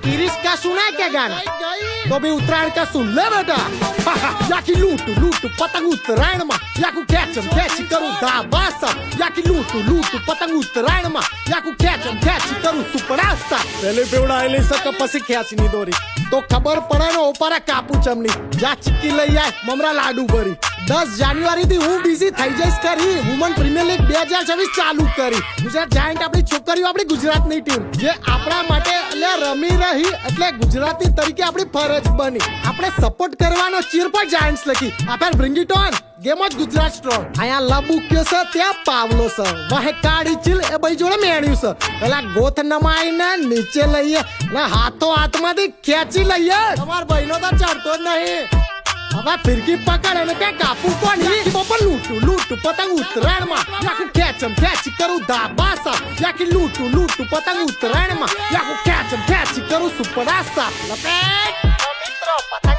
Iris का सुना है क्या गाना? तो भी उत्तरायण का सुन ले बेटा। याकी लूटू लूटू पतंग उत्तरायण में, याकू कैचम कैची करूं दाबासा। याकी लूटू लूटू पतंग उत्तरायण में, याकू कैचम कैची करूं सुपड़ासा। पहले बेवड़ा आले सक पसी खेचनी दोरी तो खबर પડે ને ઓપારા કાપુ ચમની જા ચીકી લઈ આય મમરા લાડુ ભરી 10 જાન્યુઆરી થી હું બિઝી થઈ જઈશ કરી વુમન પ્રીમિયર લીગ 2026 ચાલુ કરી ગુજરાત જાયન્ટ આપણી છોકરીઓ આપણી ગુજરાતની ટીમ જે આપણા માટે એટલે રમી રહી એટલે ગુજરાતી તરીકે આપણી ફરજ બની આપણે સપોર્ટ કરવાનો ચીર પર જાયન્ટ્સ લખી આપણે bring it on game of Gujarat strong આયા લબુ કે છે ત્યાં પાવલો છે વાહે કાળી ચીલ એ ભાઈ જોડે મેણ્યું છે પેલા ગોથ નમાઈને નીચે લઈએ ને હાથો હાથમાંથી ખેંચી લઈએ તમાર બહેનો તો ચડતો જ નહીં હવે ફિરકી પકડ અને કે કાપુ કોની બપર લૂટું લૂટું પતંગ ઉત્તરાયણમાં યાકુ ખેંચમ ખેંચી કરું દાબાસા યાકી લૂટું લૂટું પતંગ ઉત્તરાયણમાં યાકુ ખેંચમ ખેંચી કરું સુપડાસા લપેટ મિત્રો પતંગ